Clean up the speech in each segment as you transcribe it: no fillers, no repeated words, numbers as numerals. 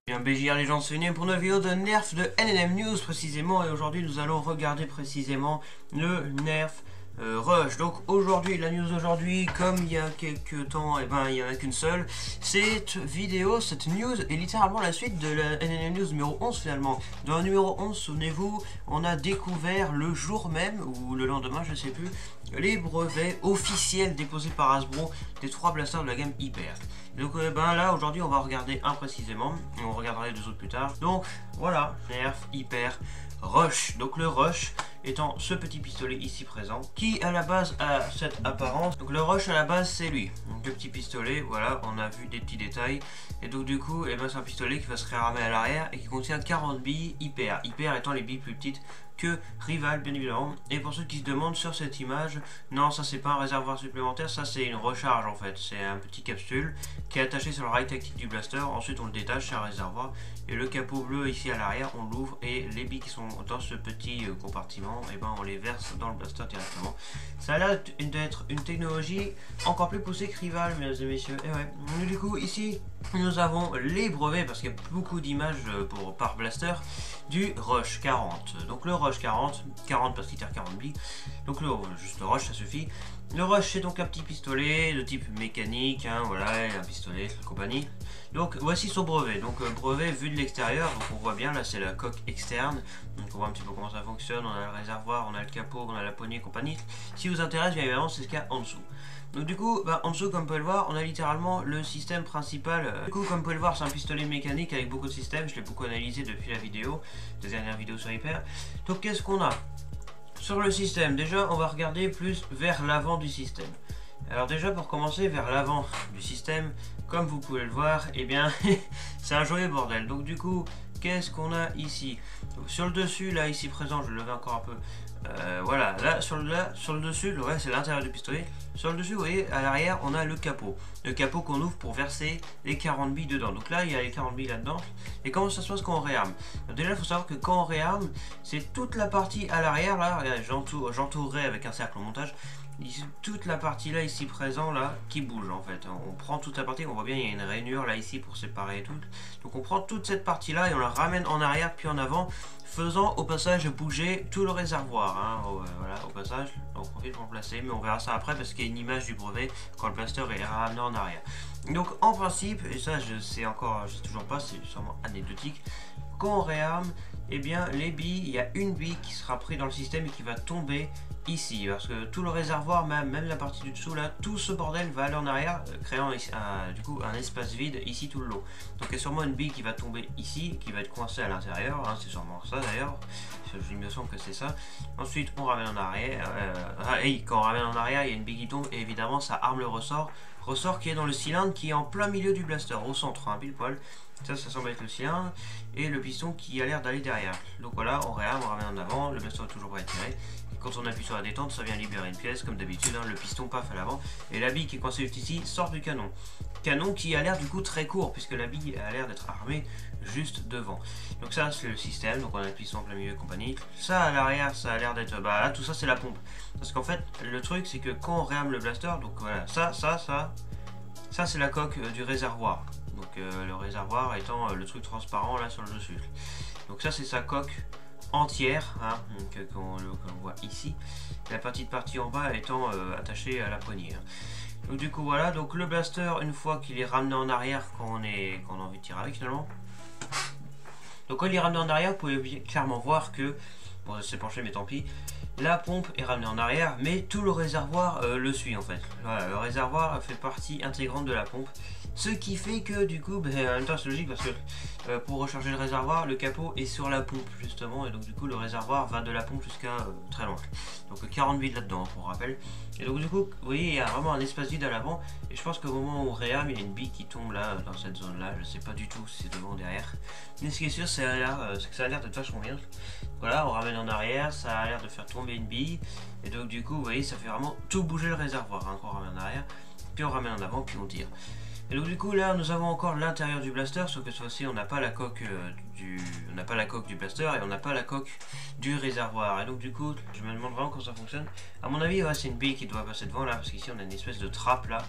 Bien BJR les gens, c'est venu pour une vidéo de nerf de NNM News précisément, et aujourd'hui nous allons regarder précisément le nerf Rush. Donc aujourd'hui, la news d'aujourd'hui, comme il y a quelques temps, et ben il n'y en a qu'une seule. Cette vidéo, cette news est littéralement la suite de la NNM News numéro 11 finalement. Dans le numéro 11, souvenez-vous, on a découvert le jour même, ou le lendemain, je sais plus, les brevets officiels déposés par Hasbro des 3 blasters de la gamme Hyper. Donc ben là aujourd'hui on va regarder un précisément et on regardera les deux autres plus tard. Donc voilà, nerf Hyper Rush. Donc le Rush étant ce petit pistolet ici présent qui à la base a cette apparence. Donc le Rush à la base c'est lui, donc le petit pistolet, voilà, on a vu des petits détails. Et donc du coup ben, c'est un pistolet qui va se réarmer à l'arrière et qui contient 40 billes Hyper. Hyper étant les billes plus petites que Rival bien évidemment. Et pour ceux qui se demandent sur cette image, non, ça c'est pas un réservoir supplémentaire, ça c'est une recharge en fait, c'est un petit capsule qui est attaché sur le rail tactique du blaster. Ensuite on le détache, c'est un réservoir, et le capot bleu ici à l'arrière on l'ouvre et les billes qui sont dans ce petit compartiment, et ben on les verse dans le blaster directement. Ça a l'air d'être une technologie encore plus poussée que Rival, mesdames et messieurs. Et ouais, donc, du coup ici nous avons les brevets, parce qu'il y a beaucoup d'images par blaster, du Rush 40. Donc le Rush 40 parce qu'il tire 40 billes, donc juste le Rush ça suffit. Le Rush c'est donc un petit pistolet de type mécanique, hein, voilà, un pistolet, compagnie. Donc voici son brevet, donc brevet vu de l'extérieur, donc on voit bien là c'est la coque externe, donc on voit un petit peu comment ça fonctionne, on a le réservoir, on a le capot, on a la poignée et compagnie. Si vous intéresse bien évidemment c'est ce qu'il y a en dessous. Donc du coup, en dessous comme vous pouvez le voir, on a littéralement le système principal. Du coup comme vous pouvez le voir c'est un pistolet mécanique avec beaucoup de systèmes, je l'ai beaucoup analysé depuis la vidéo, la dernière vidéo sur Hyper. Donc qu'est-ce qu'on a sur le système? Déjà on va regarder plus vers l'avant du système. Alors déjà pour commencer vers l'avant du système, comme vous pouvez le voir, et bien c'est un joyeux bordel. Donc du coup qu'est-ce qu'on a ici? Donc, sur le dessus là ici présent, je le lever encore un peu. Voilà, là sur le dessus, le reste c'est l'intérieur du pistolet. Sur le dessus, vous voyez, à l'arrière, on a le capot. Le capot qu'on ouvre pour verser les 40 billes dedans. Donc là, il y a les 40 billes là-dedans. Et comment ça se passe quand on réarme? Donc déjà, il faut savoir que quand on réarme, c'est toute la partie à l'arrière. Là, j'entourerai avec un cercle au montage. Toute la partie là, ici présent, là, qui bouge en fait. On prend toute la partie, on voit bien, il y a une rainure là, ici, pour séparer et tout. Donc on prend toute cette partie-là et on la ramène en arrière puis en avant, faisant au passage bouger tout le réservoir, hein. Voilà, au passage, on profite pour le placer, mais on verra ça après parce qu'il y a une image du brevet quand le blaster est ramené en arrière. Donc en principe, et ça je sais encore, je sais toujours pas, c'est sûrement anecdotique, quand on réarme, et bien les billes, il y a une bille qui sera prise dans le système et qui va tomber ici, parce que tout le réservoir, même la partie du dessous là, tout ce bordel va aller en arrière, créant du coup un espace vide ici tout le long. Donc il y a sûrement une bille qui va tomber ici, qui va être coincée à l'intérieur, hein, c'est sûrement ça d'ailleurs, il me semble que c'est ça. Ensuite on ramène en arrière, et quand on ramène en arrière il y a une bille qui tombe, et évidemment ça arme le ressort qui est dans le cylindre qui est en plein milieu du blaster, au centre, hein, pile poil. Ça semble être le cylindre, et le piston qui a l'air d'aller derrière. Donc voilà, on réarme, on ramène en avant, le blaster est toujours pas étiré. Et quand on appuie sur la détente, ça vient libérer une pièce, comme d'habitude, hein, le piston paf à l'avant. Et la bille qui est coincée juste ici sort du canon. Canon qui a l'air du coup très court, puisque la bille a l'air d'être armée juste devant. Donc ça c'est le système, donc on a le piston en plein milieu et compagnie. Ça à l'arrière, ça a l'air d'être... Bah là tout ça c'est la pompe. Parce qu'en fait, le truc c'est que quand on réarme le blaster, donc voilà, ça c'est la coque du réservoir. Donc le réservoir étant le truc transparent là sur le dessus. Donc ça c'est sa coque entière, hein, qu'on voit ici. La petite partie en bas étant attachée à la poignée. Hein. Donc du coup voilà, donc le blaster une fois qu'il est ramené en arrière quand on a envie de tirer avec finalement. Donc quand il est ramené en arrière, vous pouvez clairement voir que, bon c'est penché mais tant pis, la pompe est ramenée en arrière, mais tout le réservoir le suit en fait. Voilà, le réservoir fait partie intégrante de la pompe. Ce qui fait que du coup, en même temps c'est logique parce que pour recharger le réservoir, le capot est sur la pompe justement, et donc du coup le réservoir va de la pompe jusqu'à très loin. Donc 40 billes là-dedans pour rappel. Et donc du coup, vous voyez, il y a vraiment un espace vide à l'avant, et je pense qu'au moment où on réarme, il y a une bille qui tombe là, dans cette zone là, je sais pas du tout si c'est devant ou derrière. Mais ce qui est sûr, c'est que ça a l'air d'être vachement bien. Voilà, on ramène en arrière, ça a l'air de faire tomber une bille, et donc du coup, vous voyez, ça fait vraiment tout bouger le réservoir, hein, quand on ramène en arrière, puis on ramène en avant, puis on tire. Et donc du coup là nous avons encore l'intérieur du blaster, sauf que cette fois-ci on n'a pas la coque du blaster et on n'a pas la coque du réservoir. Et donc du coup je me demande vraiment comment ça fonctionne. À mon avis ouais, c'est une bille qui doit passer devant là, parce qu'ici on a une espèce de trappe là.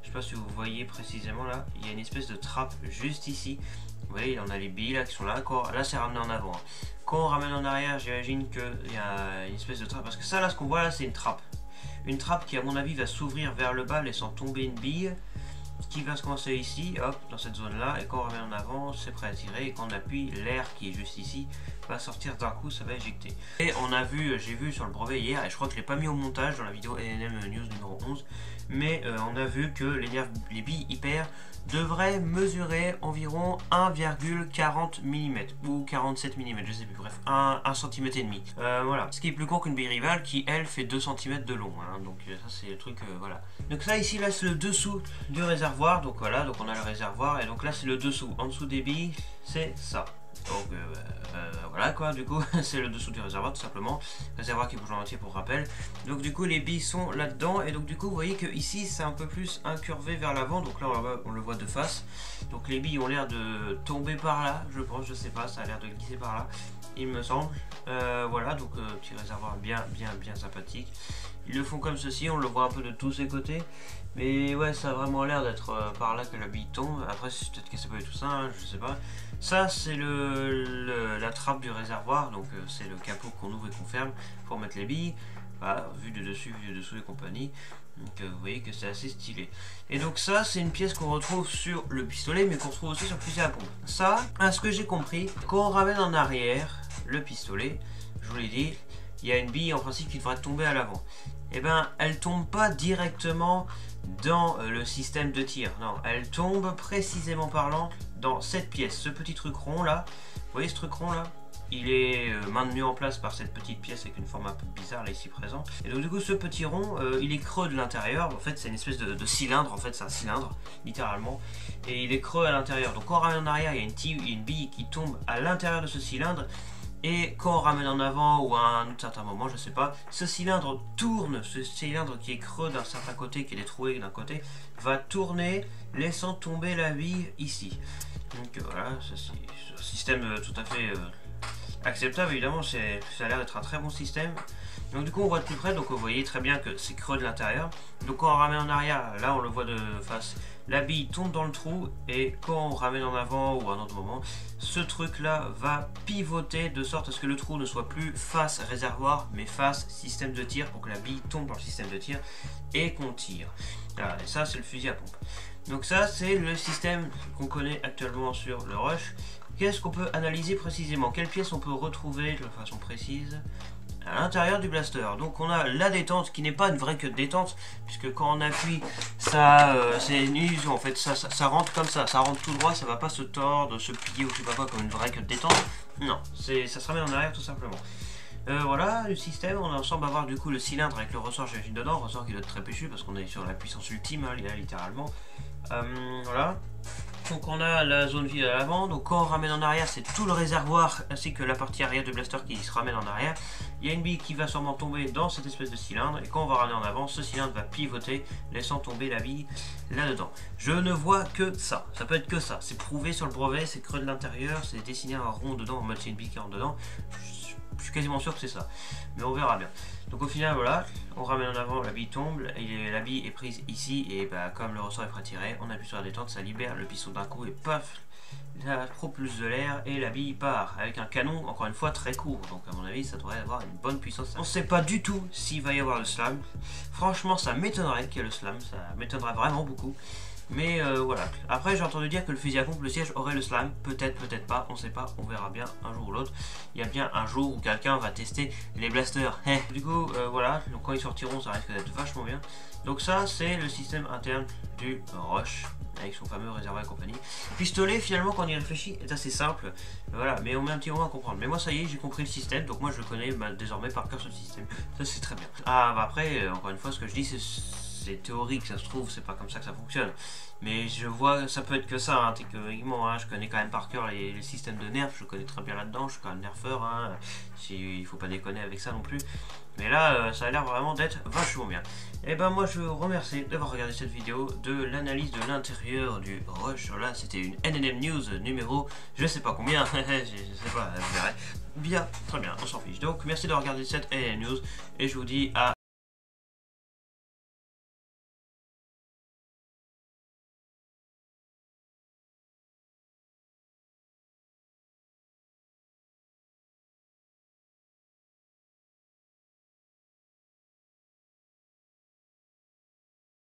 Je sais pas si vous voyez précisément là, il y a une espèce de trappe juste ici. Vous voyez, on a les billes là qui sont là, là c'est ramené en avant. Quand on ramène en arrière, j'imagine qu'il y a une espèce de trappe, parce que ça là, ce qu'on voit là, c'est une trappe. Une trappe qui à mon avis va s'ouvrir vers le bas, laissant tomber une bille, qui va se commencer ici, hop, dans cette zone là, et quand on ramène en avant, c'est prêt à tirer, et quand on appuie, l'air qui est juste ici va sortir d'un coup, ça va éjecter. Et on a vu, j'ai vu sur le brevet hier, et je crois que je l'ai pas mis au montage dans la vidéo NNM News numéro 11, mais on a vu que les billes hyper devraient mesurer environ 1,40 mm ou 47 mm, je sais plus, bref, 1 cm et demi. Voilà, ce qui est plus court qu'une bille rivale qui elle fait 2 cm de long, hein. Donc ça c'est le truc, voilà. Donc ça ici là c'est le dessous du réservoir, donc voilà, donc on a le réservoir et donc là c'est le dessous, en dessous des billes c'est ça. Donc voilà quoi, du coup c'est le dessous du réservoir tout simplement, réservoir qui bouge en entier pour rappel. Donc du coup les billes sont là dedans et donc du coup vous voyez que ici c'est un peu plus incurvé vers l'avant, donc là on le voit de face. Donc les billes ont l'air de tomber par là, je pense, je sais pas, ça a l'air de glisser par là, il me semble. Voilà, donc petit réservoir bien sympathique. Ils le font comme ceci, on le voit un peu de tous ses côtés. Mais ouais, ça a vraiment l'air d'être par là que la bille tombe. Après, peut-être que c'est pas du tout ça, hein, je sais pas. Ça, c'est la trappe du réservoir. Donc, c'est le capot qu'on ouvre et qu'on ferme pour mettre les billes. Voilà, vue de dessus et compagnie. Donc, vous voyez que c'est assez stylé. Et donc, ça, c'est une pièce qu'on retrouve sur le pistolet, mais qu'on retrouve aussi sur le fusil à pompe. Ça, à ce que j'ai compris, quand on ramène en arrière le pistolet, je vous l'ai dit, il y a une bille en principe qui devrait tomber à l'avant. Et ben, elle tombe pas directement dans le système de tir. Non, elle tombe précisément parlant dans cette pièce, ce petit truc rond là. Vous voyez ce truc rond là? Il est maintenu en place par cette petite pièce avec une forme un peu bizarre là ici présent. Et donc du coup ce petit rond, il est creux de l'intérieur. En fait c'est une espèce de cylindre, en fait c'est un cylindre littéralement. Et il est creux à l'intérieur. Donc quand on ramène en arrière, il y a une bille qui tombe à l'intérieur de ce cylindre. Et quand on ramène en avant ou à un certain moment, je sais pas, ce cylindre tourne, ce cylindre qui est creux d'un certain côté, qui est troué d'un côté, va tourner, laissant tomber la bille ici. Donc voilà, c'est un système tout à fait acceptable, évidemment, ça a l'air d'être un très bon système. Donc du coup on voit de plus près, donc vous voyez très bien que c'est creux de l'intérieur. Donc quand on ramène en arrière, là on le voit de face, la bille tombe dans le trou, et quand on ramène en avant ou à un autre moment, ce truc là va pivoter de sorte à ce que le trou ne soit plus face réservoir mais face système de tir, pour que la bille tombe dans le système de tir et qu'on tire. Voilà, et ça c'est le fusil à pompe. Donc ça c'est le système qu'on connaît actuellement sur le Rush. Qu'est-ce qu'on peut analyser précisément? Quelles pièces on peut retrouver de façon précise à l'intérieur du blaster? Donc on a la détente qui n'est pas une vraie queue de détente, puisque quand on appuie ça, c'est une illusion en fait, ça rentre comme ça rentre tout droit, ça va pas se tordre, se plier ou je sais pas quoi comme une vraie queue de détente. Non, ça se ramène en arrière tout simplement. Voilà le système, on semble avoir du coup le cylindre avec le ressort j'imagine dedans, ressort qui doit être très péchu parce qu'on est sur la puissance ultime hein, littéralement. Voilà. Donc on a la zone vide à l'avant, donc quand on ramène en arrière c'est tout le réservoir ainsi que la partie arrière du blaster qui se ramène en arrière. Il y a une bille qui va sûrement tomber dans cette espèce de cylindre et quand on va ramener en avant, ce cylindre va pivoter laissant tomber la bille là-dedans. Je ne vois que ça peut être que ça, c'est prouvé sur le brevet, c'est creux de l'intérieur, c'est dessiné un rond dedans en mode c'est une bille qui rentre dedans. Je suis quasiment sûr que c'est ça, mais on verra bien. Donc au final voilà, on ramène en avant, la bille tombe, la bille est prise ici et bah, comme le ressort est prétiré, on appuie sur la détente, ça libère le piston d'un coup et paf, ça propulse de l'air et la bille part avec un canon encore une fois très court. Donc à mon avis ça devrait avoir une bonne puissance. On ne sait pas du tout s'il va y avoir le slam. Franchement ça m'étonnerait qu'il y ait le slam, ça m'étonnerait vraiment beaucoup. Mais voilà. Après j'ai entendu dire que le fusil à pompe, le siège aurait le slam. Peut-être, peut-être pas, on sait pas, on verra bien un jour ou l'autre. Il y a bien un jour où quelqu'un va tester les blasters. Du coup voilà, donc quand ils sortiront ça risque d'être vachement bien. Donc ça c'est le système interne du Rush avec son fameux réservoir et compagnie. Pistolet finalement quand on y réfléchit est assez simple. Voilà, mais on met un petit moment à comprendre. Mais moi ça y est, j'ai compris le système, donc moi je connais désormais par cœur ce système. Ça c'est très bien. Ah bah après, encore une fois ce que je dis c'est théorique, ça se trouve, c'est pas comme ça que ça fonctionne. Mais je vois, ça peut être que ça, hein, théoriquement, hein, je connais quand même par cœur les systèmes de nerfs, je connais très bien là-dedans, je suis quand même nerfeur, hein, il faut pas déconner avec ça non plus. Mais là, ça a l'air vraiment d'être vachement bien. Et ben moi je vous remercie d'avoir regardé cette vidéo de l'analyse de l'intérieur du Rush. Là c'était une NNM News numéro, je sais pas combien, je sais pas, je verrai. Bien, très bien, on s'en fiche. Donc merci d'avoir regardé cette NNM News et je vous dis à